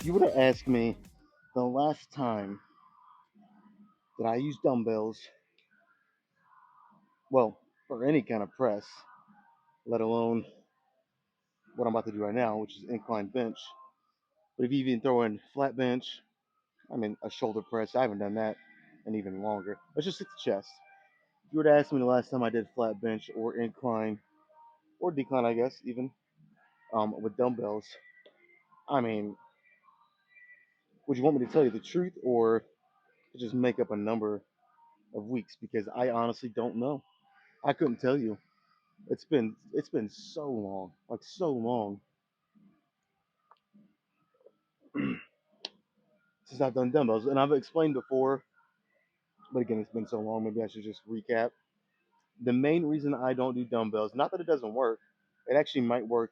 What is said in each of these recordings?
You would have asked me the last time that I used dumbbells, well, for any kind of press, let alone what I'm about to do right now, which is incline bench. But if you even throw in flat bench, I mean, a shoulder press, I haven't done that in even longer. Let's just hit the chest. If you were to ask me the last time I did flat bench or incline or decline, I guess, even with dumbbells, I mean, would you want me to tell you the truth or to just make up a number of weeks? Because I honestly don't know. I couldn't tell you. It's been so long, like so long since I've done dumbbells, and I've explained before, but again, it's been so long. Maybe I should just recap. The main reason I don't do dumbbells, not that it doesn't work, it actually might work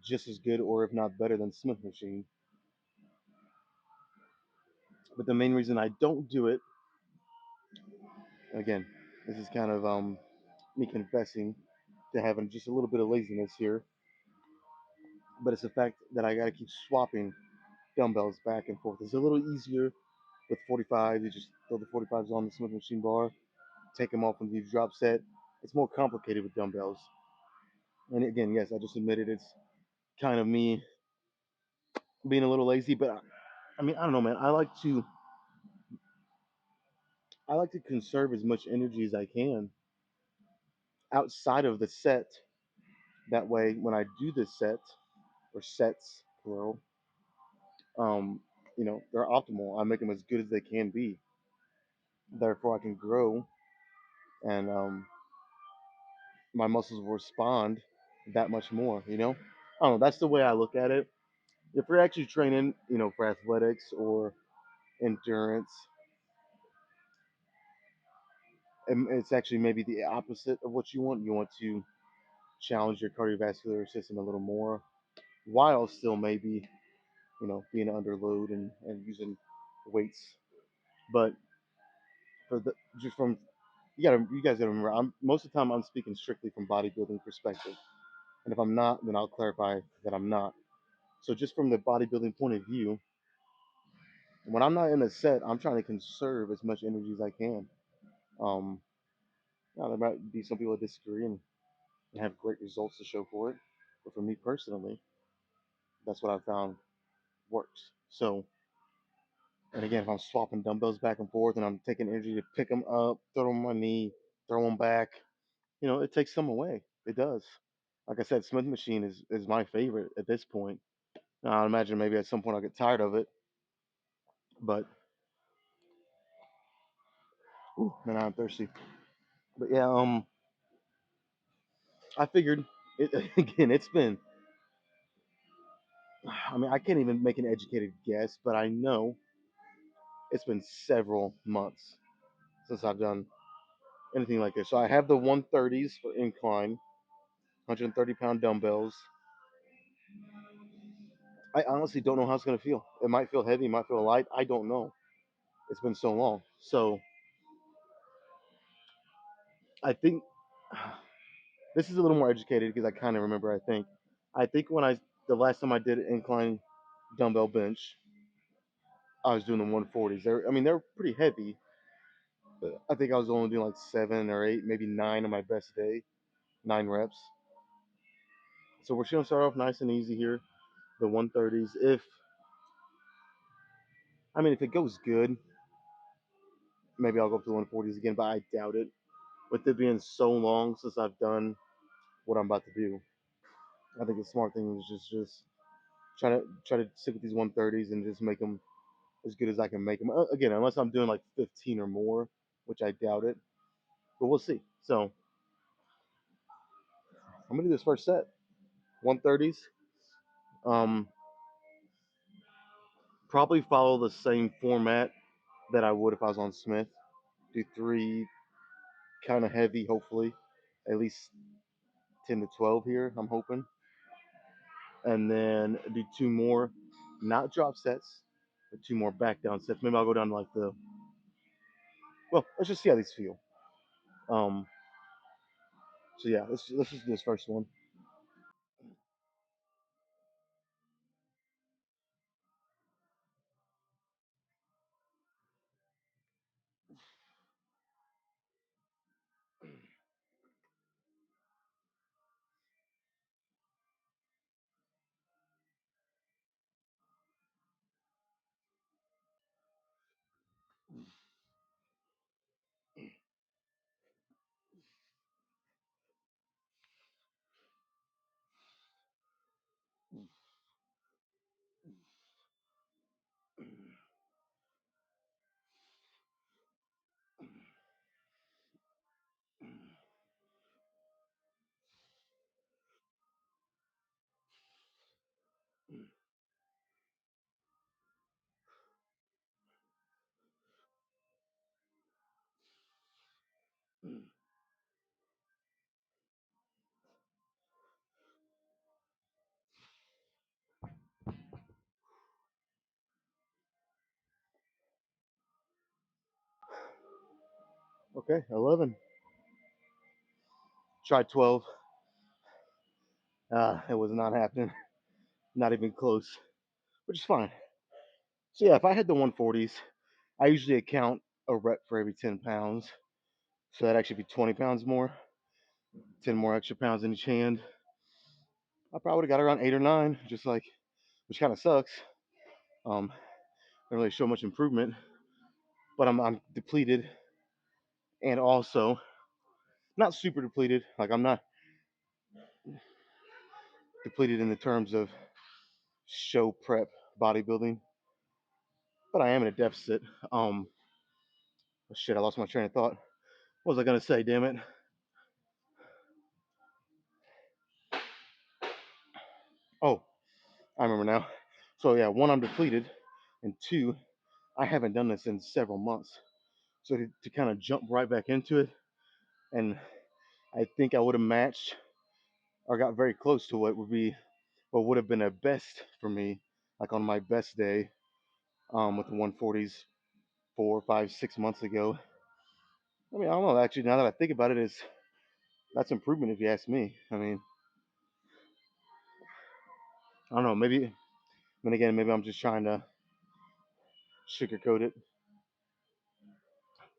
just as good or if not better than Smith machine. But the main reason I don't do it, again, this is kind of me confessing to having just a little bit of laziness here, but it's the fact that I got to keep swapping dumbbells back and forth. It's a little easier with 45. You just throw the 45s on the Smith machine bar, take them off when you drop set. It's more complicated with dumbbells. And again, yes, I just admitted it's kind of me being a little lazy, but I mean, I don't know, man. I like to conserve as much energy as I can outside of the set. That way, when I do this set or sets plural, um, they're optimal. I make them as good as they can be. Therefore, I can grow and my muscles will respond that much more. I don't know. That's the way I look at it. If you're actually training, for athletics or endurance, and it's actually maybe the opposite of what you want. You want to challenge your cardiovascular system a little more while still maybe, being under load and using weights. But for the just from you guys gotta remember, I'm most of the time I'm speaking strictly from bodybuilding perspective. And if I'm not, then I'll clarify that I'm not. So just from the bodybuilding point of view, when I'm not in a set, I'm trying to conserve as much energy as I can. Um, Now, there might be some people that disagree and have great results to show for it, but for me personally, that's what I found works. So, and again, if I'm swapping dumbbells back and forth and I'm taking energy to pick them up, throw them on my knee, throw them back, it takes some away. It does. Like I said, Smith machine is my favorite at this point. Now, I imagine maybe at some point I'll get tired of it, but man, I'm thirsty. But yeah, I figured it again. It's been. I mean, I can't even make an educated guess, but I know it's been several months since I've done anything like this. So I have the 130s for incline, 130-pound dumbbells. I honestly don't know how it's gonna feel. It might feel heavy, it might feel light. I don't know. It's been so long. So I think this is a little more educated because I kind of remember. I think the last time I did incline dumbbell bench, I was doing the 140s. I mean, they're pretty heavy. But I think I was only doing like 7 or 8, maybe 9 on my best day, 9 reps. So we're gonna start off nice and easy here, the 130s. If it goes good, maybe I'll go up to the 140s again, but I doubt it. With it being so long since I've done what I'm about to do, I think the smart thing is just try to stick with these 130s and just make them as good as I can make them. Again, unless I'm doing like 15 or more, which I doubt it, but we'll see. So I'm gonna do this first set, 130s. Um, Probably follow the same format that I would if I was on Smith. Do three kind of heavy, hopefully, at least 10 to 12 here. I'm hoping, and then do two more, not drop sets, but two more back down sets. Maybe I'll go down to like the. Well, let's just see how these feel. Um, so yeah, let's just do this first one. Okay, 11. Tried 12. It was not happening. Not even close, which is fine. So yeah, if I had the 140s, I usually account a rep for every 10 pounds. So that'd actually be 20 pounds more, 10 more extra pounds in each hand. I probably would have got around 8 or 9, just like, which kind of sucks. Don't really show much improvement, but I'm depleted and also not super depleted. Like I'm not depleted in the terms of show prep bodybuilding, but I am in a deficit. Um, Shit, I lost my train of thought. What was I gonna say? Damn it. Oh, I remember now. So yeah, one, I'm depleted, and two, I haven't done this in several months. So to kind of jump right back into it, and I think I would have matched or got very close to what would have been a best for me, like on my best day, with the 140s 4, 5, 6 months ago. I mean, I don't know. Actually, now that I think about it, is that's improvement if you ask me. I mean, I don't know. Maybe then again, maybe I'm just trying to sugarcoat it.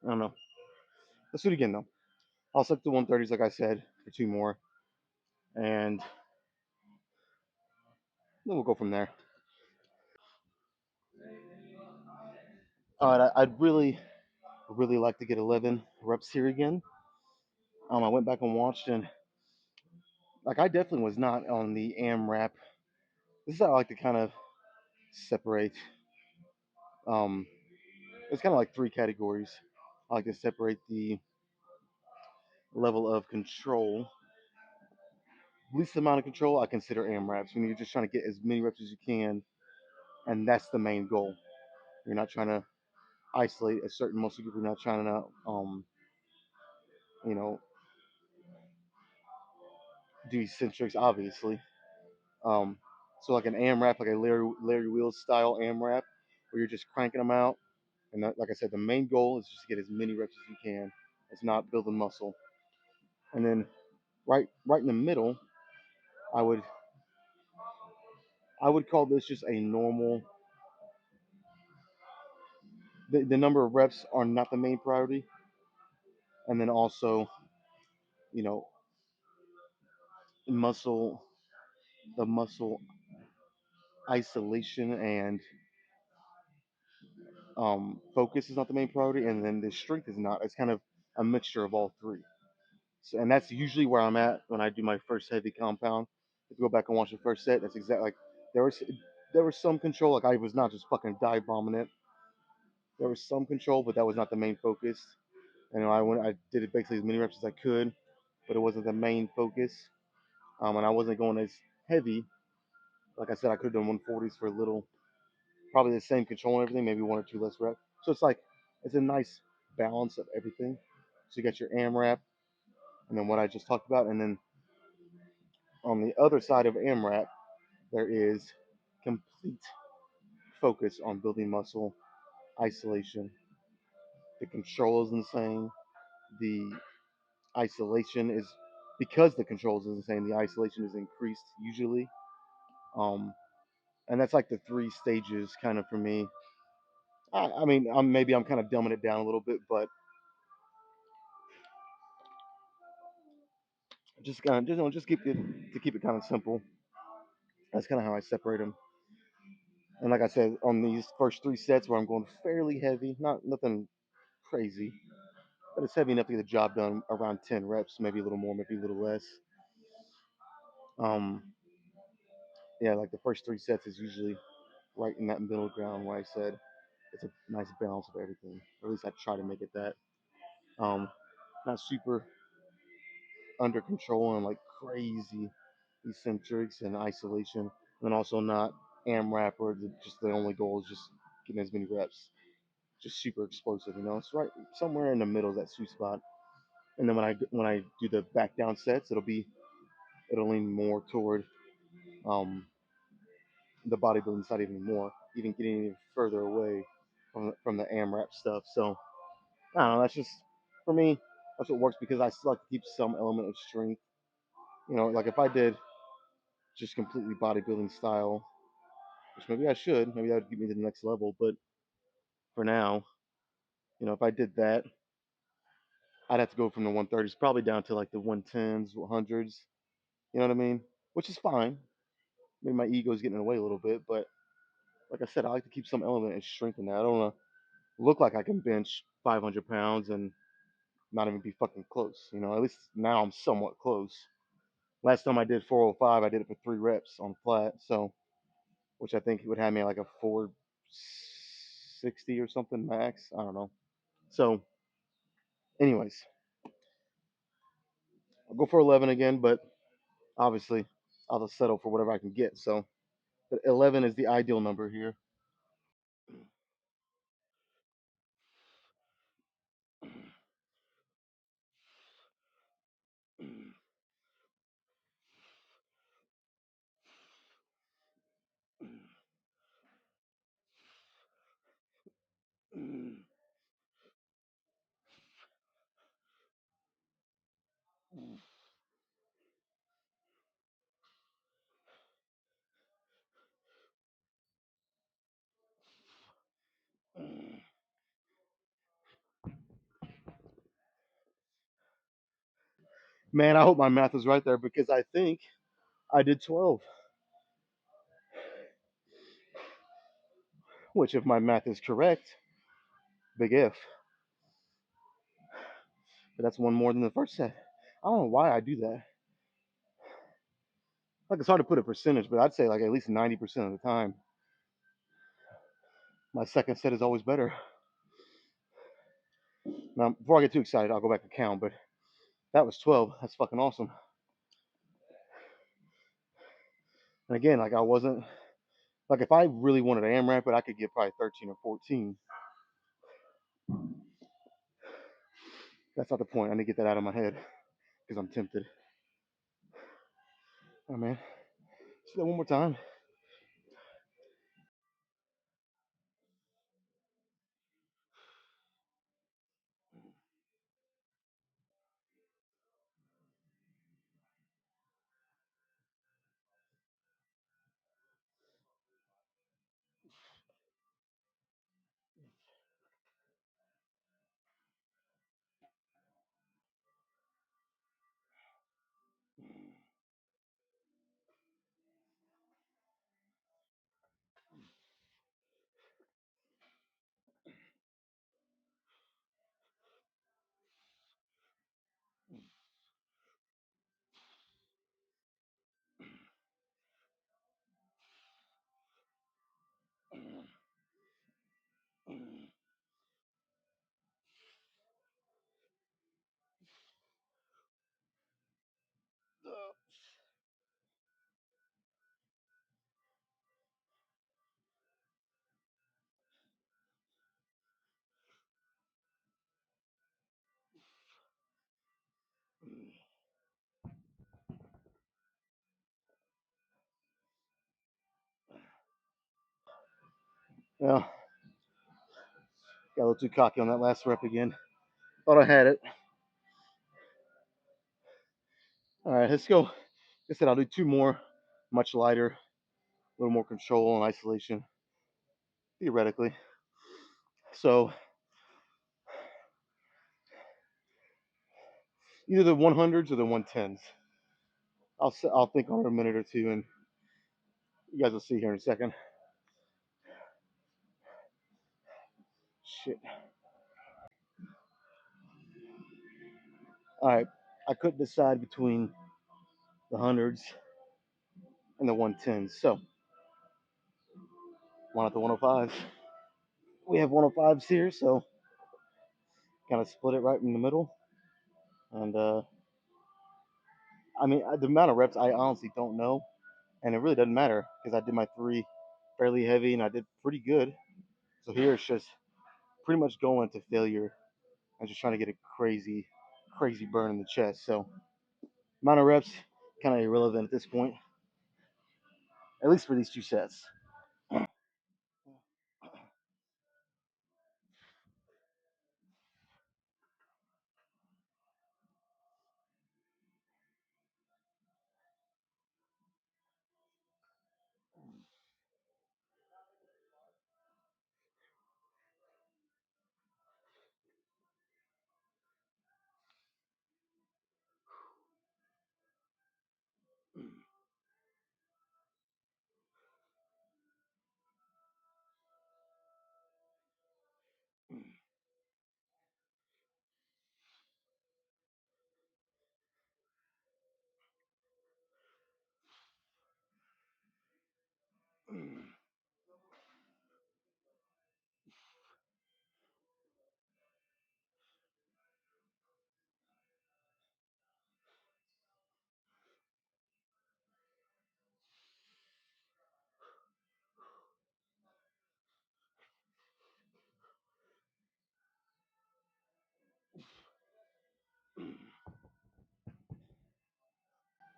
I don't know. Let's do it again though. I'll select the 130s, like I said, for two more, and then we'll go from there. All right, I'd really like to get 11 reps here again. I went back and watched, and like I definitely was not on the AMRAP. This is how I like to kind of separate. Um, it's kind of like three categories. I like to separate the level of control, least amount of control. I consider AMRAPs when you're just trying to get as many reps as you can, and that's the main goal. You're not trying to isolate a certain muscle group. You're not trying to, you know, do eccentrics, obviously. Um, so like an AMRAP, like a Larry Wheels style AMRAP, where you're just cranking them out. And that, like I said, the main goal is just to get as many reps as you can. It's not building muscle. And then right in the middle, I would I would call this just a normal. The number of reps are not the main priority, and then also, you know, muscle the muscle isolation and focus is not the main priority, and then the strength is not. It's kind of a mixture of all three. So, and that's usually where I'm at when I do my first heavy compound. If you go back and watch the first set, that's exactly like there was there was some control. Like I was not just fucking dive bombing it. There was some control, but that was not the main focus. And I did it basically as many reps as I could, but it wasn't the main focus. And I wasn't going as heavy. Like I said, I could have done 140s for a little, probably the same control and everything, maybe one or two less reps. So it's like it's a nice balance of everything. So you got your AMRAP, and then what I just talked about, and then on the other side of AMRAP, there is complete focus on building muscle, isolation. The control is insane. The isolation is because the control is insane. The isolation is increased usually, and that's like the three stages kind of for me. I mean, maybe I'm kind of dumbing it down a little bit, but just kind of just keep it to keep it kind of simple. That's kind of how I separate them. And like I said, on these first three sets where I'm going fairly heavy, not nothing crazy, but it's heavy enough to get the job done around 10 reps, maybe a little more, maybe a little less. Um, yeah, like the first three sets is usually right in that middle ground where I said it's a nice balance of everything. Or at least I try to make it that. Um, Not super under control and like crazy eccentrics and isolation, and then also not AMRAP where just the only goal is just getting as many reps. Just super explosive, it's right somewhere in the middle of that sweet spot. And then when I do the back down sets, it'll lean more toward um, the bodybuilding side even more, even getting even further away from the AMRAP stuff. So I don't know. That's just For me, that's what works because I still like to keep some element of strength. Like if I did just completely bodybuilding style, which maybe I should, maybe that would get me to the next level. But for now, if I did that, I'd have to go from the 130s probably down to like the 110s, 100s. You know what I mean? Which is fine. Maybe my ego's getting in the way a little bit, but like I said, I like to keep some element of strength in that. I don't want to look like I can bench 500 pounds and not even be fucking close. At least now I'm somewhat close. Last time I did 405, I did it for 3 reps on flat, so which I think would have me like a 460 or something max. I don't know. So, anyways, I'll go for 11 again, but obviously I'll just settle for whatever I can get. So, but 11 is the ideal number here. Man, I hope my math is right there because I think I did 12, which, if my math is correct, big if, but that's one more than the first set. I don't know why I do that. Like, it's hard to put a percentage, but I'd say like at least 90% of the time, my second set is always better. Now, before I get too excited, I'll go back and count, but that was 12. That's fucking awesome. And again, like I wasn't, like if I really wanted to AMRAP it, I could get probably 13 or 14. That's not the point. I need to get that out of my head because I'm tempted. Oh man, say that one more time. Well, got a little too cocky on that last rep again. Thought I had it. All right, let's go. Like I said, I'll do two more, much lighter, a little more control and isolation, theoretically. So either the 100s or the 110s. I'll think on it a minute or two, and you guys will see here in a second. Shit. All right, I couldn't decide between the hundreds and the 110s, so one at the 105s. We have 105s here, so kind of split it right in the middle. And I mean, the amount of reps I honestly don't know, and it really doesn't matter because I did my three fairly heavy and I did pretty good. So here it's just pretty much going to failure and just trying to get a crazy, crazy burn in the chest. So amount of reps kind of irrelevant at this point, at least for these two sets.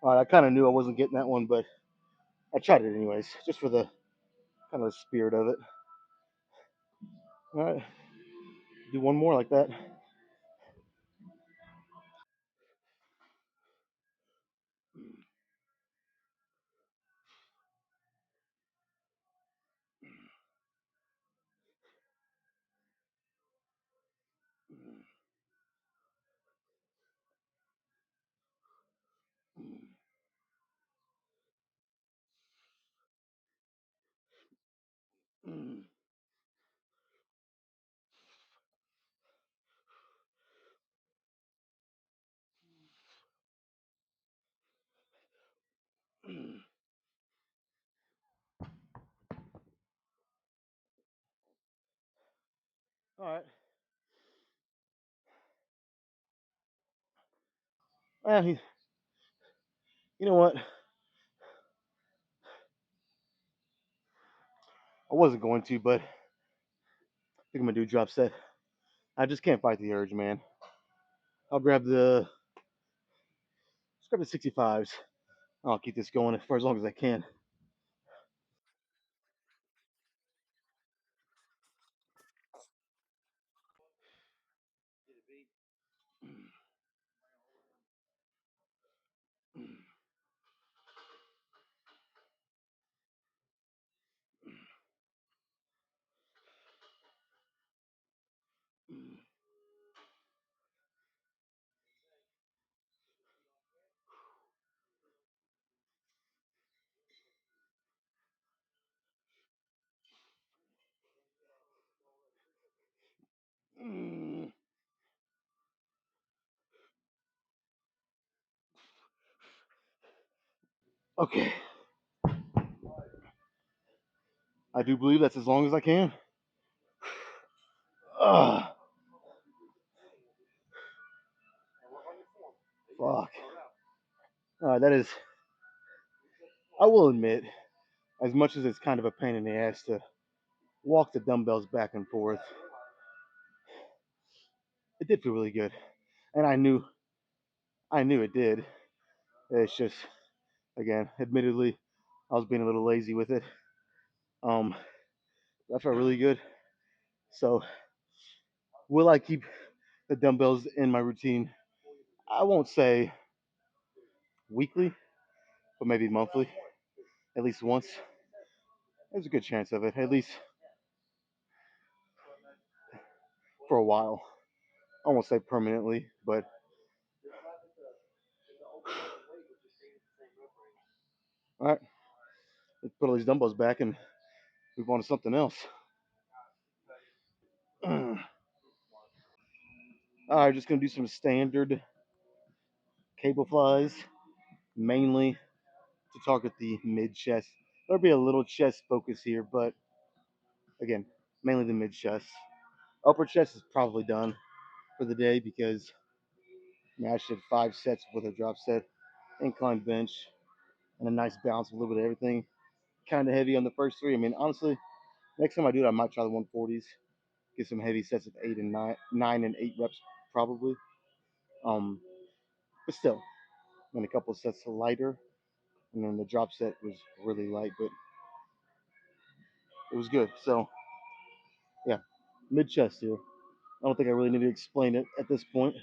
All right, I kind of knew I wasn't getting that one, but I tried it anyways, just for the kind of the spirit of it. All right, do one more like that. All right. You know what? I wasn't going to, but I think I'm gonna do a drop set. I just can't fight the urge, man. I'll grab the let's grab the 65s. I'll keep this going for as long as I can. Okay, I do believe that's as long as I can. Ugh, fuck. All right, that is. I will admit, as much as it's kind of a pain in the ass to walk the dumbbells back and forth, it did feel really good, and I knew it did. It's just, again, admittedly, I was being a little lazy with it. Um, that felt really good. So, will I keep the dumbbells in my routine? I won't say weekly, but maybe monthly, at least once. There's a good chance of it, at least for a while. I won't say permanently, but all right, let's put all these dumbbells back and move on to something else. All right, just gonna do some standard cable flies, mainly to target the mid chest. There'll be a little chest focus here, but again, mainly the mid chest. Upper chest is probably done for the day because I just did 5 sets with a drop set, incline bench, and a nice balance of a little bit of everything. Kind of heavy on the first three. I mean, honestly, next time I do it, I might try the 140s. Get some heavy sets of 8 and 9 and 8 reps probably. Um, but still, then a couple of sets lighter, and then the drop set was really light, but it was good. So yeah, mid chest here. I don't think I really need to explain it at this point.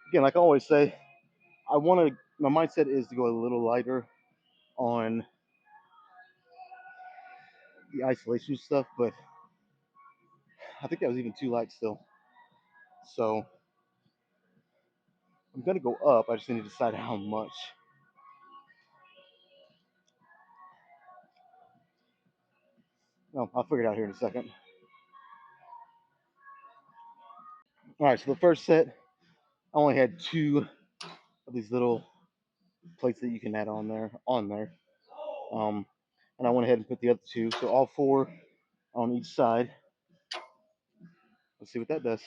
Again, like I always say, I want to. My mindset is to go a little lighter on the isolation stuff, but I think that was even too light still. So I'm gonna go up. I just need to decide how much. No, I'll figure it out here in a second. All right, so the first set, I only had two of these little plates that you can add on there. Um, and I went ahead and put the other two, so all four on each side. Let's see what that does.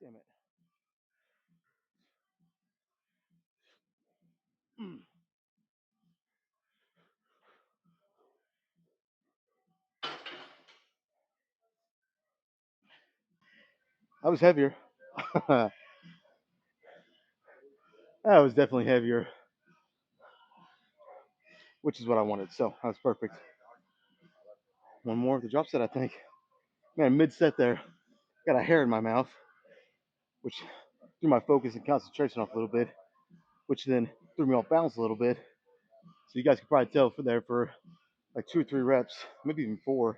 Damn it. I was heavier. That was definitely heavier, which is what I wanted. So that was perfect. One more of the drop set, I think. Man, mid set there, got a hair in my mouth, which threw my focus and concentration off a little bit, which then threw me off balance a little bit. So you guys can probably tell for like 2 or 3 reps, maybe even four,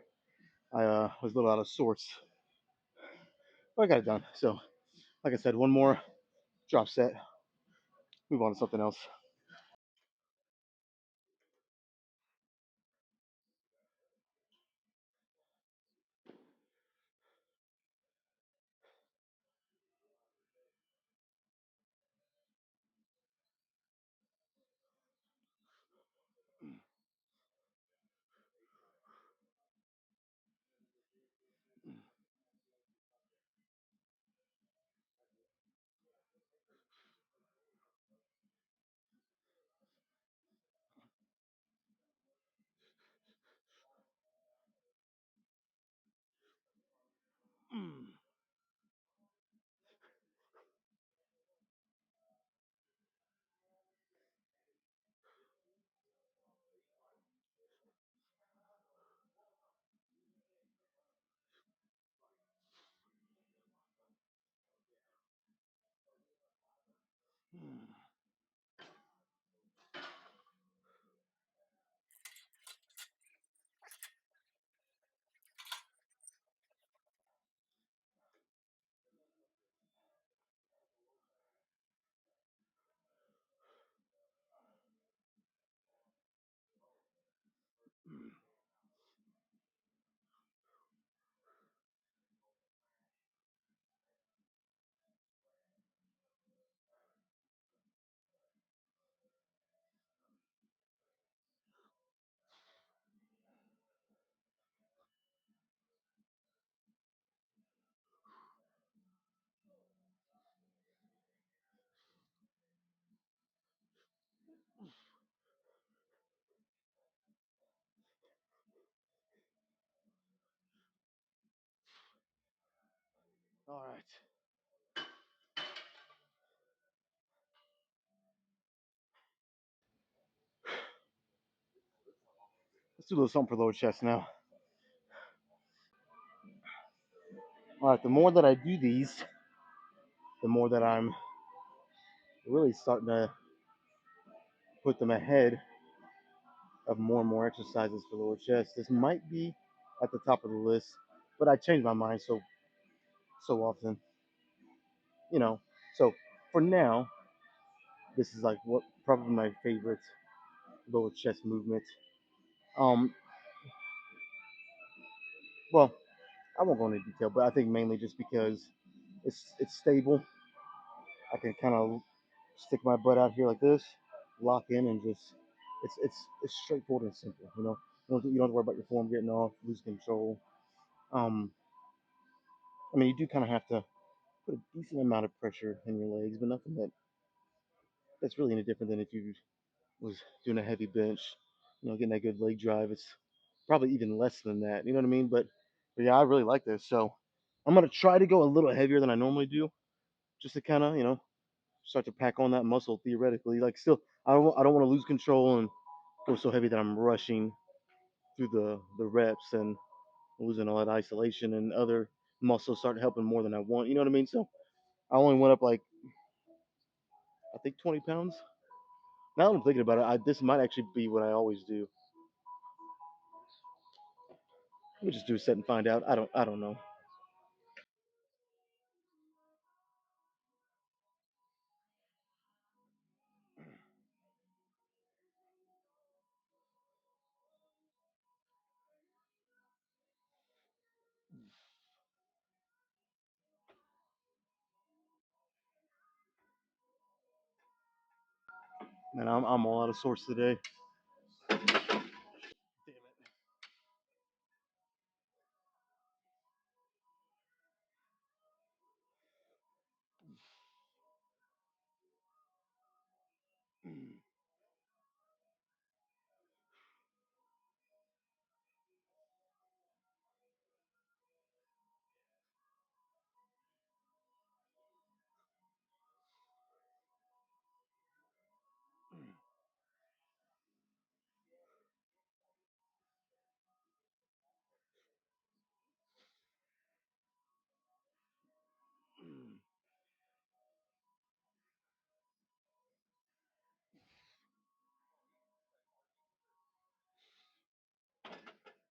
I was a little out of sorts. But I got it done. So, like I said, one more drop set, move on to something else. All right. Let's do a little something for lower chest now. All right, the more that I do these, the more that I'm really starting to put them ahead of more and more exercises for lower chest. This might be at the top of the list, but I change my mind so often, you know. So for now, this is like what probably my favorite lower chest movement. Um, well, I won't go into detail, but I think mainly just because it's stable. I can kind of stick my butt out here like this, lock in, and just it's straightforward and simple. You don't have to worry about your form getting off, lose control. Um, I mean, you do kind of have to put a decent amount of pressure in your legs, but nothing that That's really any different than if you was doing a heavy bench, getting that good leg drive. It's probably even less than that. You know what I mean? But yeah, I really like this. So I'm gonna try to go a little heavier than I normally do, just to kind of start to pack on that muscle theoretically. Like still, I don't want to lose control and go so heavy that I'm rushing through the reps and losing all that isolation and other muscles start helping more than I want. You know what I mean? So I only went up like I think 20 pounds. Now that I'm thinking about it, this might actually be what I always do. Let me just do a set and find out. I don't know. Man, I'm all out of sorts today. Damn it.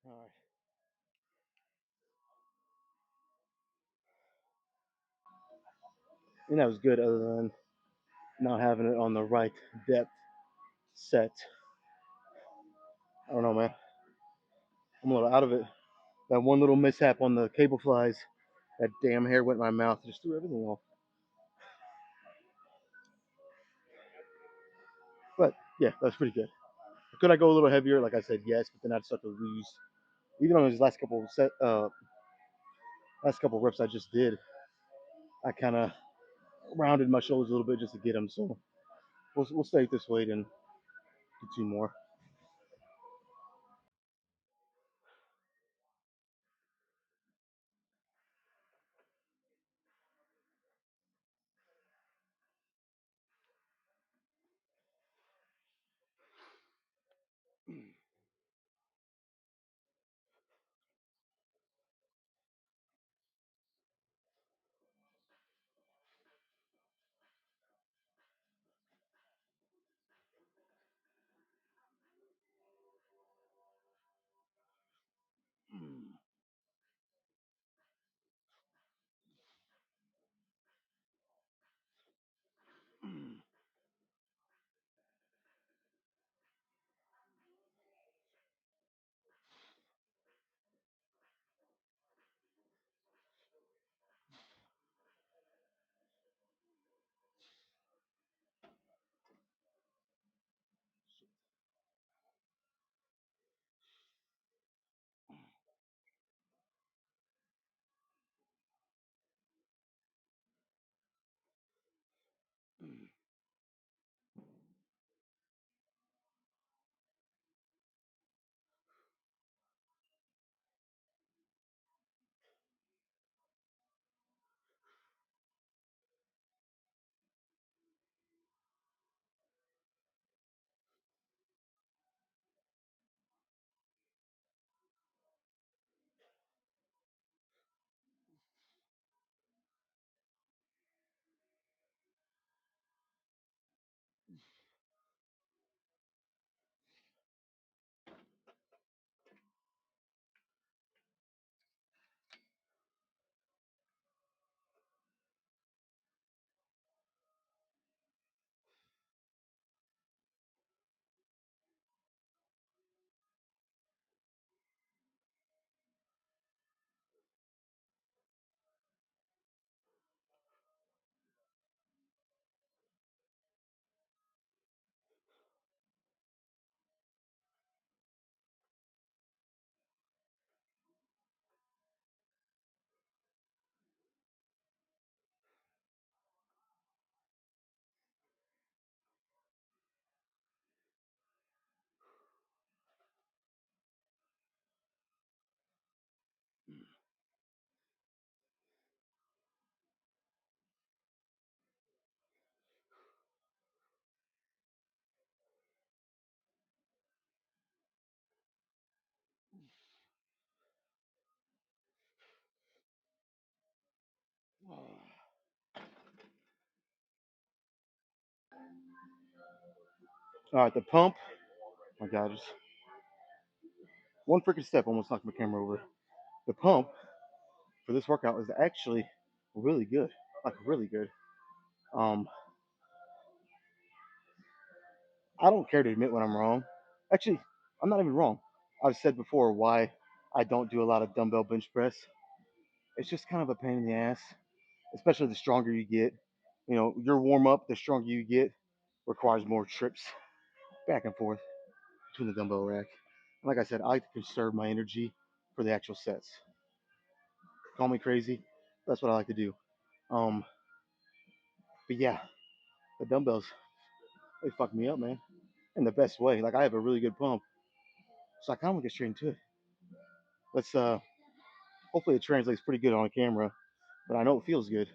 All right. And that was good, other than not having it on the right depth set. I don't know, man. I'm a little out of it. That one little mishap on the cable flies, that damn hair went in my mouth, just threw everything off. But yeah, that's pretty good. Could I go a little heavier? Like I said, yes, but then I'd start to lose. Even on these last couple reps I just did, I kind of rounded my shoulders a little bit just to get them. So we'll stay at this weight and do two more. All right, the pump. Oh my God, just one freaking step almost knocked my camera over. The pump for this workout is actually really good, like really good. Um, I don't care to admit when I'm wrong. Actually, I'm not even wrong. I've said before why I don't do a lot of dumbbell bench press. It's just kind of a pain in the ass, especially the stronger you get. You know, your warm up, the stronger you get, requires more trips back and forth between the dumbbell rack. And like I said, I like to conserve my energy for the actual sets. Call me crazy, that's what I like to do. Um, but yeah, the dumbbells they fuck me up, man, in the best way. Like I have a really good pump, so I kind of want to get straight into it. Let's hopefully it translates pretty good on camera, but I know it feels good.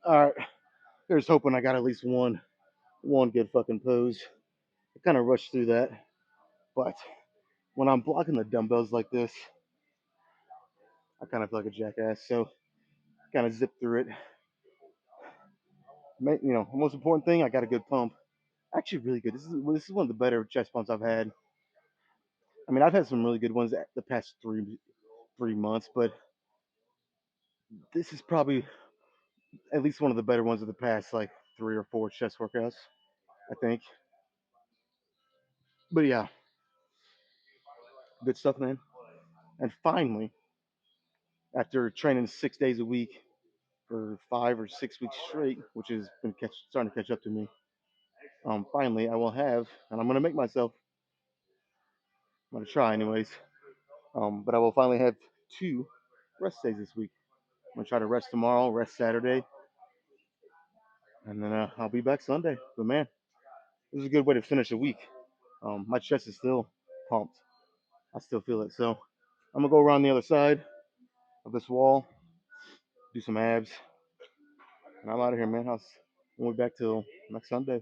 All right, here's hoping I got at least one good fucking pose. I kind of rushed through that, but when I'm blocking the dumbbells like this, I kind of feel like a jackass. So kind of zip through it. You know, the most important thing, I got a good pump. Actually, really good. This is one of the better chest pumps I've had. I mean, I've had some really good ones the past three months, but this is probably at least one of the better ones of the past like 3 or 4 chest workouts, I think. But yeah, good stuff, man. And finally, after training 6 days a week for 5 or 6 weeks straight, which has been starting to catch up to me, finally I will have, and I'm gonna make myself. I'm gonna try anyways. But I will finally have 2 rest days this week. I'm gonna try to rest tomorrow, rest Saturday, and then I'll be back Sunday. But man, this is a good way to finish a week. My chest is still pumped. I still feel it. So I'm gonna go around the other side of this wall, do some abs, and I'm out of here, man. I'll won't be back till next Sunday.